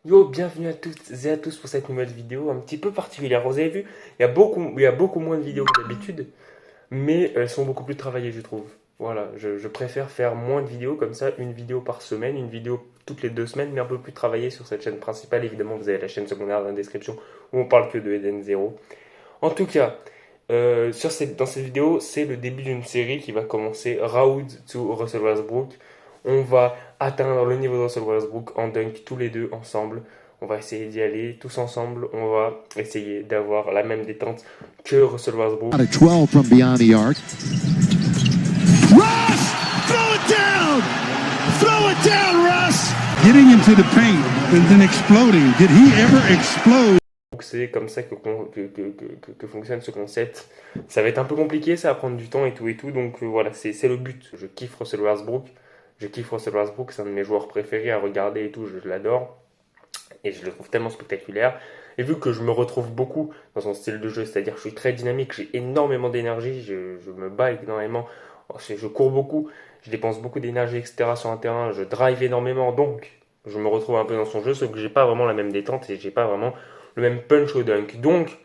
Yo, bienvenue à toutes et à tous pour cette nouvelle vidéo un petit peu particulière. Vous avez vu, il y a beaucoup moins de vidéos que d'habitude, mais elles sont beaucoup plus travaillées, je trouve. Voilà, je préfère faire moins de vidéos comme ça, une vidéo par semaine, une vidéo toutes les 2 semaines, mais un peu plus travaillée sur cette chaîne principale. Évidemment, vous avez la chaîne secondaire dans la description où on parle que de Eden Zero. En tout cas, dans cette vidéo, c'est le début d'une série qui va commencer Road to Russell Westbrook. On va atteindre le niveau de Russell Westbrook en dunk tous les deux ensemble. On va essayer d'y aller tous ensemble. On va essayer d'avoir la même détente que Russell Westbrook. Out of 12 from beyond the arc. Russ! Throw it down! Throw it down, Russ! Getting into the paint and then exploding. Did he ever explode? Donc c'est comme ça que fonctionne ce concept. Ça va être un peu compliqué, ça va prendre du temps et tout. Donc voilà, c'est le but. Je kiffe Russell Westbrook. Je kiffe Russell Westbrook, c'est un de mes joueurs préférés à regarder et tout, je l'adore. Et je le trouve tellement spectaculaire. Et vu que je me retrouve beaucoup dans son style de jeu, c'est-à-dire que je suis très dynamique, j'ai énormément d'énergie, je me bats énormément, je cours beaucoup, je dépense beaucoup d'énergie, etc. sur un terrain, je drive énormément, donc je me retrouve un peu dans son jeu, sauf que j'ai pas vraiment la même détente et j'ai pas vraiment le même punch au dunk. Donc,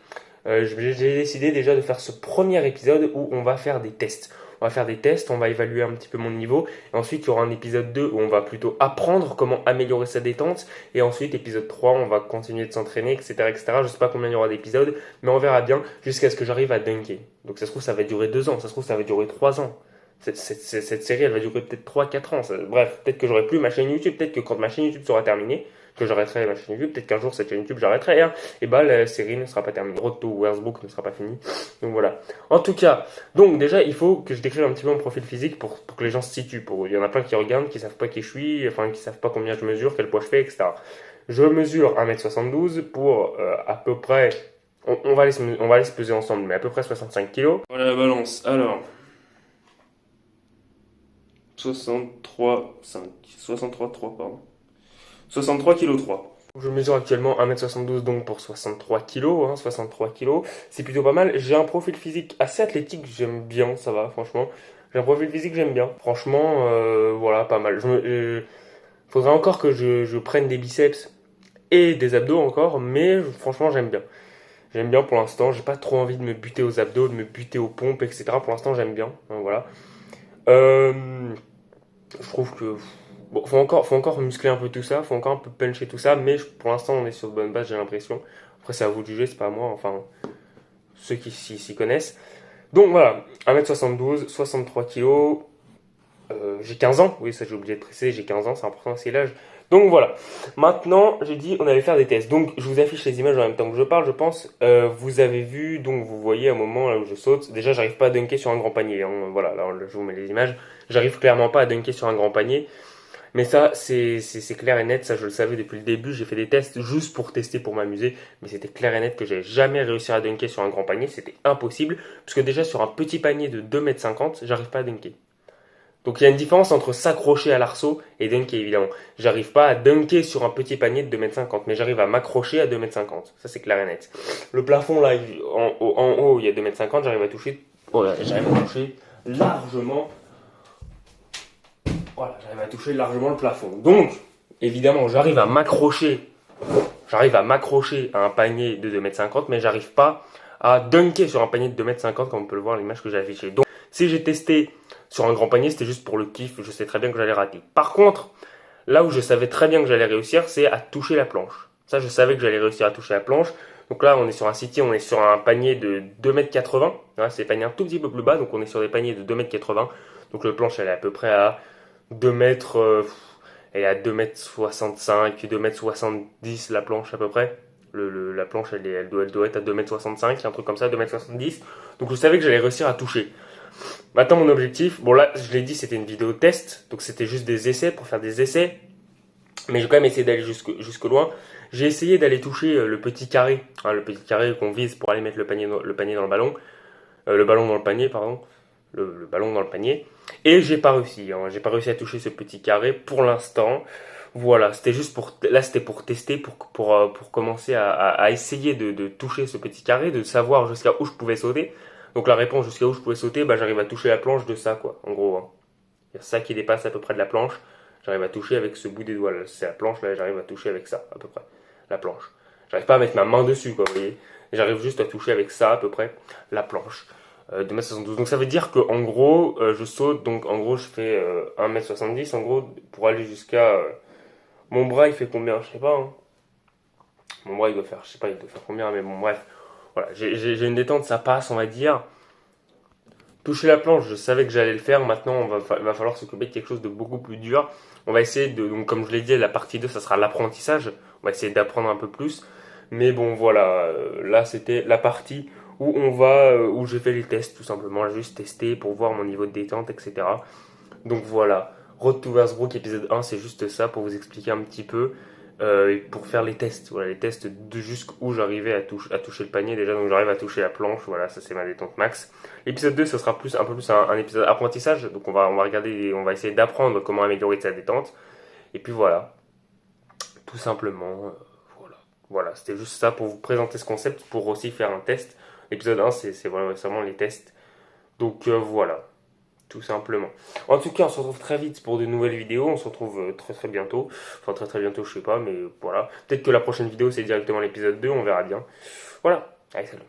j'ai décidé déjà de faire ce premier épisode où on va faire des tests. On va faire des tests, on va évaluer un petit peu mon niveau. Et ensuite, il y aura un épisode 2 où on va plutôt apprendre comment améliorer sa détente. Et ensuite, épisode 3, on va continuer de s'entraîner, etc., etc. Je sais pas combien il y aura d'épisodes, mais on verra bien jusqu'à ce que j'arrive à dunker. Donc ça se trouve, ça va durer 2 ans, ça se trouve, ça va durer 3 ans. Cette série, elle va durer peut-être 3 4 ans. Bref, peut-être que j'aurai plus ma chaîne YouTube, peut-être que quand ma chaîne YouTube sera terminée, que j'arrêterai ma chaîne YouTube, peut-être qu'un jour cette chaîne YouTube j'arrêterai, hein, et bah la série ne sera pas terminée. Road to Westbrook ne sera pas fini. Donc voilà. En tout cas, donc déjà il faut que je décrive un petit peu mon profil physique pour que les gens se situent. Il y en a plein qui regardent, qui savent pas qui je suis, enfin qui savent pas combien je mesure, quel poids je fais, etc. Je mesure 1m72 pour à peu près, on va aller se peser ensemble, mais à peu près 65 kilos. Voilà la balance. Alors, 63, 5, 63, 3, pardon. 63 kg 3. Je mesure actuellement 1m72 donc pour 63 kg, hein, 63 kg. C'est plutôt pas mal. J'ai un profil physique assez athlétique, j'aime bien, ça va, franchement. J'ai un profil physique, j'aime bien. Franchement, voilà, pas mal. Faudrait encore que je prenne des biceps et des abdos encore, mais franchement, j'aime bien. J'aime bien pour l'instant, j'ai pas trop envie de me buter aux abdos, de me buter aux pompes, etc. Pour l'instant, j'aime bien, hein, voilà. Euh, je trouve que bon, faut encore muscler un peu tout ça, faut encore un peu puncher tout ça, mais pour l'instant on est sur de bonnes bases, j'ai l'impression. Après c'est à vous de juger, c'est pas à moi, enfin ceux qui s'y connaissent. Donc voilà, 1m72, 63 kg, j'ai 15 ans, oui ça j'ai oublié de préciser, j'ai 15 ans, c'est important c'est l'âge. Donc voilà, maintenant j'ai dit on allait faire des tests, donc je vous affiche les images en même temps que je parle, je pense. Vous avez vu, donc vous voyez à un moment là où je saute, déjà j'arrive pas à dunker sur un grand panier, hein. Voilà, là je vous mets les images, j'arrive clairement pas à dunker sur un grand panier. Mais ça, c'est clair et net, ça je le savais depuis le début, j'ai fait des tests juste pour tester, pour m'amuser, mais c'était clair et net que j'allais jamais réussir à dunker sur un grand panier, c'était impossible, parce que déjà sur un petit panier de 2,50 m, j'arrive pas à dunker. Donc il y a une différence entre s'accrocher à l'arceau et dunker évidemment. J'arrive pas à dunker sur un petit panier de 2,50 m, mais j'arrive à m'accrocher à 2,50 m, ça c'est clair et net. Le plafond là, en haut il y a 2,50 m, j'arrive à toucher, voilà, j'arrive à toucher largement. Voilà, j'arrive à toucher largement le plafond. Donc, évidemment, j'arrive à m'accrocher à un panier de 2,50 m, mais j'arrive pas à dunker sur un panier de 2,50 m, comme on peut le voir à l'image que j'ai affichée. Donc, si j'ai testé sur un grand panier, c'était juste pour le kiff, je sais très bien que j'allais rater. Par contre, là où je savais très bien que j'allais réussir, c'est à toucher la planche. Ça, je savais que j'allais réussir à toucher la planche. Donc là, on est sur un city, on est sur un panier de 2,80 m. Voilà, c'est des paniers un tout petit peu plus bas, donc on est sur des paniers de 2,80 m. Donc le planche, elle est à peu près à 2 mètres, elle est à 2,65 m, 2,70 m la planche à peu près. La planche, elle doit être à 2,65 m, un truc comme ça, 2,70 m. Donc je savais que j'allais réussir à toucher. Maintenant, mon objectif, bon là, je l'ai dit, c'était une vidéo test, donc c'était juste des essais pour faire des essais. Mais j'ai quand même essayé d'aller jusque loin. J'ai essayé d'aller toucher le petit carré, hein, le petit carré qu'on vise pour aller mettre le panier dans le ballon. Le ballon dans le panier, pardon. Le ballon dans le panier. Et j'ai pas réussi, hein. J'ai pas réussi à toucher ce petit carré pour l'instant. Voilà, c'était juste c'était pour tester, pour commencer à essayer de toucher ce petit carré, de savoir jusqu'à où je pouvais sauter. Donc la réponse jusqu'à où je pouvais sauter, bah j'arrive à toucher la planche de ça, quoi, en gros, hein. Il y a ça qui dépasse à peu près de la planche. J'arrive à toucher avec ce bout des doigts. C'est la planche, là, j'arrive à toucher avec ça, à peu près. La planche. J'arrive pas à mettre ma main dessus, quoi, vous voyez. J'arrive juste à toucher avec ça, à peu près, la planche de 1m72. Donc ça veut dire qu'en gros, je saute, donc en gros, je fais 1m70, en gros, pour aller jusqu'à... mon bras, il fait combien? Je sais pas, hein. Mon bras, il doit faire, je sais pas, il doit faire combien, mais bon, bref. Voilà, j'ai une détente, ça passe, on va dire. Toucher la planche, je savais que j'allais le faire. Maintenant, il va falloir s'occuper de quelque chose de beaucoup plus dur. On va essayer de, donc comme je l'ai dit, la partie 2, ça sera l'apprentissage. On va essayer d'apprendre un peu plus. Mais bon, voilà, là, c'était la partie où où j'ai fait les tests, tout simplement. Juste tester pour voir mon niveau de détente, etc. Donc voilà, Road to Versbrook épisode 1, c'est juste ça pour vous expliquer un petit peu. Et pour faire les tests, voilà, les tests de jusqu'où j'arrivais à toucher le panier déjà, donc j'arrive à toucher la planche, voilà, ça c'est ma détente max. L'épisode 2, ce sera un peu plus un épisode apprentissage, donc on va regarder, on va essayer d'apprendre comment améliorer sa détente, et puis voilà, tout simplement, voilà, c'était juste ça pour vous présenter ce concept, pour aussi faire un test. L'épisode 1, c'est vraiment les tests, donc voilà. Tout simplement. En tout cas, on se retrouve très vite pour de nouvelles vidéos. On se retrouve très très bientôt. Enfin, très très bientôt, je sais pas, mais voilà. Peut-être que la prochaine vidéo, c'est directement l'épisode 2, on verra bien. Voilà. Allez, salut.